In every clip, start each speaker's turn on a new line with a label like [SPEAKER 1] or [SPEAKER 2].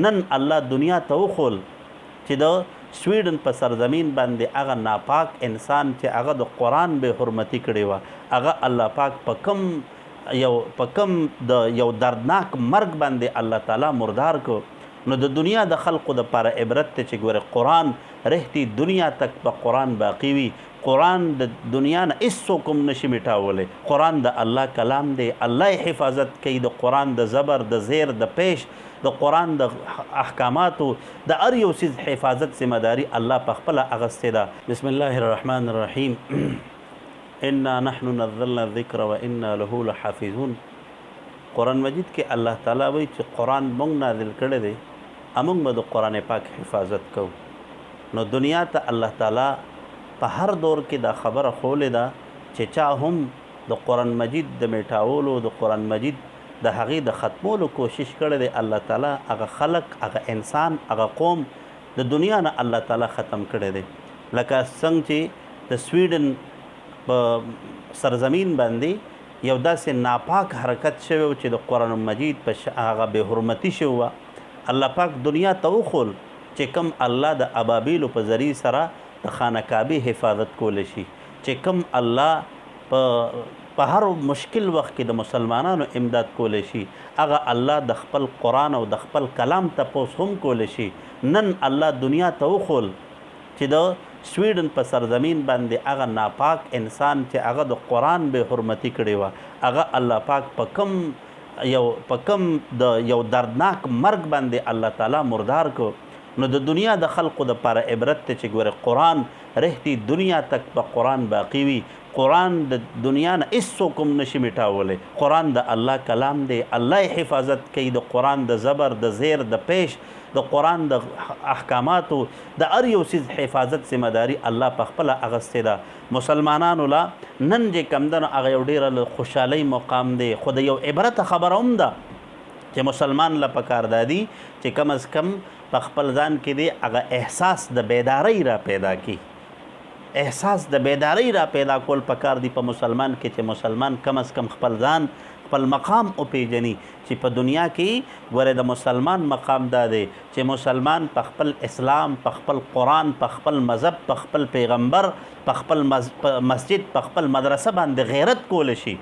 [SPEAKER 1] نن الله دنیا ته وښول چې د سویډن په سرزمین باندې هغه ناپاک انسان چې هغه د قرآن بې حرمتي کړې وه هغه الله پاک په کم د یو دردناک مرګ باندې الله تعالی مردار کو. نو د دنیا د خلقو دپاره عبرت دی چې ګوره قرآن رښتې دنیا تک به قرآن باقي وي. قرآن د دنیا نه هېڅوک هم نشي میټاولی. قرآن د الله کلام دی، الله یې حفاظت کوي. د قرآن د زبر، د زیر، د پیش، د قرآن د احکاماتو د هر یو څیز حفاظت ذمهداري الله په خپله اخیستې ده. بسم الله الرحمن الرحیم. انا نحن نزلنا الذکر و انا له لحافظون. قرآن مجید کې الله تعالی وایي چې قرآن موږ نازل کړی دی، موږ به د قرآن پاک حفاظت کوو. نو دنیا ته الله تعالی په هر دور کې دا خبره ښولې ده چې چا هم د قرآن مجید د میټاولو، د قرآن مجید د هغې د ختمولو کوشش کړی دی، الله تعالی هغه خلق، هغه انسان، هغه قوم د دنیا نه الله تعالی ختم کړی دی. لکه څنګه چې د سویډن په سرزمین باندې یو داسې ناپاک حرکت شوی و چې د قرآن مجید په هغه بې حرمتي شوی وه. الله پاک دنیا ته وښول چې کم الله د ابابیلو په ذریعې سره د خانه کعبې حفاظت کولی شي، چې کم الله په هر مشکل وخت کې د مسلمانانو امداد کولی شي، هغه الله د خپل قرآن او د خپل کلام تپوس هم کولی شي. نن الله دنیا ته وښول چې د سویډن په سرزمین باندې هغه ناپاک انسان چې هغه د قرآن بې حرمتي کړې وه هغه الله پاک په کم د یو دردناک مرګ باندې الله تعالی مردار کو. نو د دنیا د خلقو دپاره عبرت دی چې ګوره قرآن رښتې دنیا تک به قرآن باقي وي. قرآن د دنیا نه هېڅوک هم نشي میټاولی. قرآن د الله کلام دی، الله یې حفاظت کوي. د قرآن د زبر، د زیر، د پیش، د قرآن د احکاماتو د هر یو څیز حفاظت ذمهداري الله په خپله اخیستې ده. مسلمانانو لا نن چې کوم ده نو هغه یو ډېره خوشحالۍ مقام دی، خو د یو عبرته خبره هم ده چې مسلمان له پکار دا دي چې کم از کم په خپل ځان کې دی هغه احساس د بیدارۍ را پیدا کی. احساس د بیدارۍ را پیدا کول پکار دی په مسلمان کې چې مسلمان کم از کم خپل ځان، خپل مقام وپیژني چې په دنیا کې ګوره د مسلمان مقام دا دی چې مسلمان په خپل اسلام، په خپل قرآن، په خپل مذهب، په خپل پیغمبر، په خپل مسجد، په خپل مدرسه باندې غیرت کولی شي.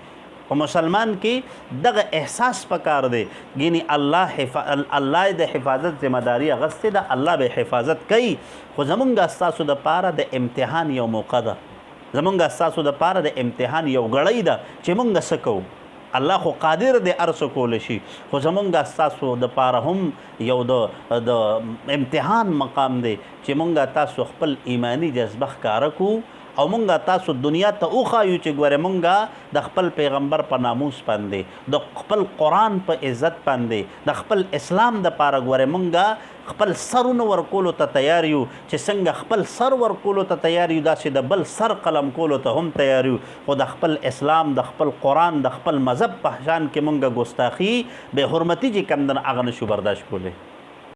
[SPEAKER 1] په مسلمان کې دغه احساس پکار دی. یعنی الله د حفاظت ذمهداري اخیستې ده، الله به حفاظت کوي. خو زمونږ ستاسو دپاره د امتحان یو موقع ده، زمونږ ستاسو دپاره د امتحان یو ګړۍ ده چې مونږ څه کوو. الله خو قادر دی هر څه کولی شي، خو زمونږ ستاسو دپاره هم یو د امتحان مقام دی چې مونږ تاسو خپل ایمانی جذبه ښکاره کړو او مونږ تاسو دنیا ته وښایو چې ګوره مونږ د خپل پیغمبر په ناموس باندې، د خپل قرآن په عزت باندې، د خپل اسلام دپاره ګوره مونږ خپل سرونه ورکولو ته تیار یو. چې څنګه خپل سر ورکولو ته تیار یو داسې د بل سر قلم کولو ته هم تیار یو. خو د خپل اسلام، د خپل قرآن، د خپل مذهب په شان کې مونږ ګستاخي بې حرمتي چې کوم ده هغه نشو برداشت کولی.